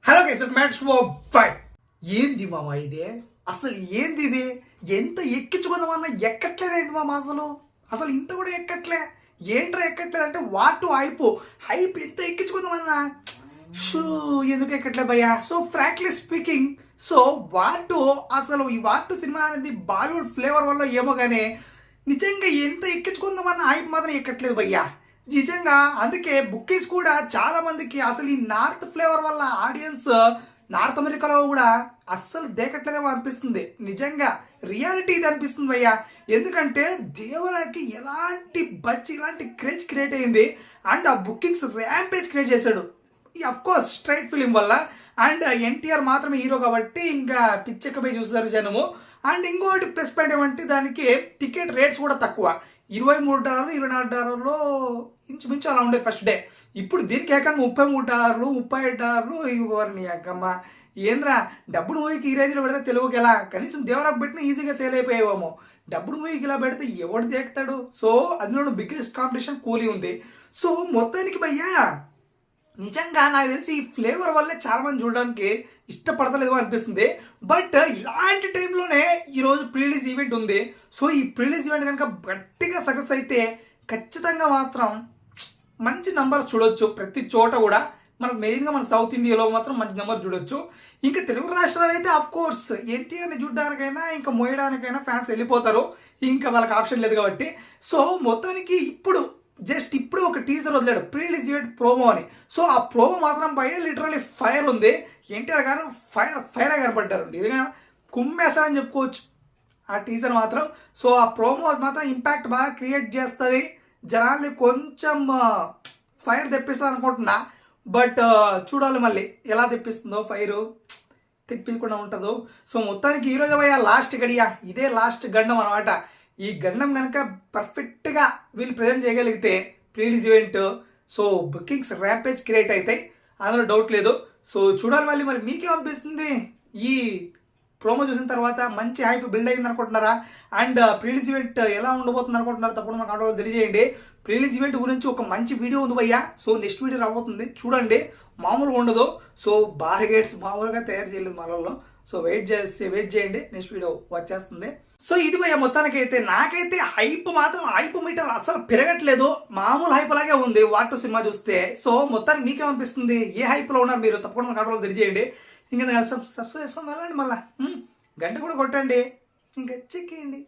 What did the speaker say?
Hello guys welcome back to five. ఏంది మామ ఇది? అసలు ఏంది ఇది? ఎంత ఎక్కించుకుందామన్నా ఎక్కట్లేదేంటి మామ? అసలు ఇంత కూడా ఎక్కట్లే. ఏంట్రా ఎక్కట్లేదు అంటే వాటు హైప్ ఎంత ఎక్కించుకుందామన్నా షూ ఎందుకు ఎక్కట్లే భయ్యా. సో ఫ్రాంక్లీ స్పీకింగ్, సో అసలు ఈ వాటు సినిమా అనేది బాలీవుడ్ ఫ్లేవర్ వల్ల ఏమో కానీ నిజంగా ఎంత ఎక్కించుకుందామన్న హైప్ మాత్రం ఎక్కట్లేదు భయ్యా. నిజంగా అందుకే బుకింగ్స్ కూడా చాలా మందికి అసలు ఈ నార్త్ ఫ్లేవర్ వల్ల ఆడియన్స్ నార్త్ అమెరికాలో కూడా అస్సలు దేకట్లేదేమో అనిపిస్తుంది. నిజంగా రియాలిటీ ఇది అనిపిస్తుంది భయ్యా. ఎందుకంటే దేవులకి ఇలాంటి క్రేజ్ క్రియేట్ అయింది అండ్ ఆ బుకింగ్స్ ర్యాంపేజ్ క్రియేట్ చేశాడు. అఫ్ కోర్స్ స్ట్రైట్ ఫిలిం వల్ల అండ్ ఎన్టీఆర్ మాత్రమే హీరో కాబట్టి ఇంకా పిచ్చెక్కపోయి చూస్తారు జనము. అండ్ ఇంకోటి ప్లస్ పాయింట్ ఏమంటే దానికి టికెట్ రేట్స్ కూడా తక్కువ, $23 $24 ఇంచుమించు అలా ఉండేది ఫస్ట్ డే. ఇప్పుడు దీనికి ఏకంగా $33 $35 ఇవ్వని అక్కమ్మ. ఏంద్రా డబ్బుడు మూవీకి ఈ రేంజ్లో పెడితే తెలుగుకి ఎలా? కనీసం దేవరాకు పెట్టినా ఈజీగా సేల్ అయిపోయేవేమో. డబ్బుడు మూవీకి ఇలా పెడితే ఎవడు దేకుతాడు? సో అందులో బిగ్గెస్ట్ కాంపిటీషన్ కూలీ ఉంది. సో మొత్తానికి భయ్యా నిజంగా నాకు తెలిసి ఈ ఫ్లేవర్ వల్లే చాలా మంది చూడడానికి ఇష్టపడతలేదు అనిపిస్తుంది. బట్ ఇలాంటి టైంలోనే ఈరోజు ప్రీలీజ్ ఈవెంట్ ఉంది. సో ఈ ప్రీలీజ్ ఈవెంట్ కనుక గట్టిగా సక్సెస్ అయితే ఖచ్చితంగా మాత్రం మంచి నంబర్స్ చూడొచ్చు ప్రతి చోట కూడా. మెయిన్గా మన సౌత్ ఇండియాలో మాత్రం మంచి నెంబర్ చూడొచ్చు. ఇంకా తెలుగు రాష్ట్రాలు అయితే ఆఫ్ కోర్స్ ఎన్టీఆర్ని చూడడానికైనా ఇంకా మోయడానికైనా ఫ్యాన్స్ వెళ్ళిపోతారు, ఇంకా వాళ్ళకి ఆప్షన్ లేదు కాబట్టి. సో మొత్తానికి ఇప్పుడు ఒక టీజర్ వదిలాడు ప్రీలీజ్ ఈవెంట్ ప్రోమో అని. సో ఆ ప్రోమో మాత్రం పైన లిటరల్లీ ఫైర్ ఉంది. ఎన్టీఆర్ గారు ఫైర్ కనపడ్డారు, నిజంగా కుమ్మేశారని చెప్పుకోవచ్చు ఆ టీజర్ మాత్రం. సో ఆ ప్రోమో మాత్రం ఇంపాక్ట్ బాగా క్రియేట్ చేస్తుంది, జనాల్ని కొంచెం ఫైర్ తెప్పిస్తుంది అనుకుంటున్నా. బట్ చూడాలి మళ్ళీ ఎలా తెప్పిస్తుందో, ఫైరు తెప్పించకుండా ఉంటుందో. సో మొత్తానికి ఈరోజు పోయా లాస్ట్ గడియా, ఇదే లాస్ట్ గండం అనమాట. ఈ గండం కనుక పర్ఫెక్ట్గా వీళ్ళు ప్రజెంట్ చేయగలిగితే ప్రీలీజ్ event, so bookings rampage create అవుతాయి, అందులో డౌట్ లేదు. సో చూడాలి మరి మీకేమనిపిస్తుంది? ఈ ప్రోమో చూసిన తర్వాత మంచి హైప్ బిల్డ్ అయింది అనుకుంటున్నారా? అండ్ ప్రీలీజ్ ఈవెంట్ ఎలా ఉండబోతుంది అనుకుంటున్నారా? తప్పకుండా మాకు ఆటో తెలియజేయండి. ప్రీలీజ్ ఈవెంట్ గురించి ఒక మంచి వీడియో ఉంది భయ్యా. సో నెక్స్ట్ వీడియో రాబోతుంది, చూడండి. మామూలుగా ఉండదు. సో బార్గేట్స్ మామూలుగా తయారు చేయలేదు మనలో. సో వెయిట్ చేయండి, నెక్స్ట్ వీడియో వచ్చేస్తుంది. సో ఇది భయ్యా మొత్తానికైతే నాకైతే హైప్ మీటర్ అసలు పెరగట్లేదు, మామూలు హైప్ లాగే ఉంది వాటు సినిమా చూస్తే. సో మొత్తానికి మీకేమనిపిస్తుంది? ఏ హైప్లో ఉన్నారు మీరు? తప్పకుండా మాకు ఆటోలో తెలియజేయండి. ఇంకా సబ్స్క్రైబ్ చేసుకొని వెళ్ళండి, మళ్ళీ గంట కూడా కొట్టండి, ఇంకా చెక్ చేయండి.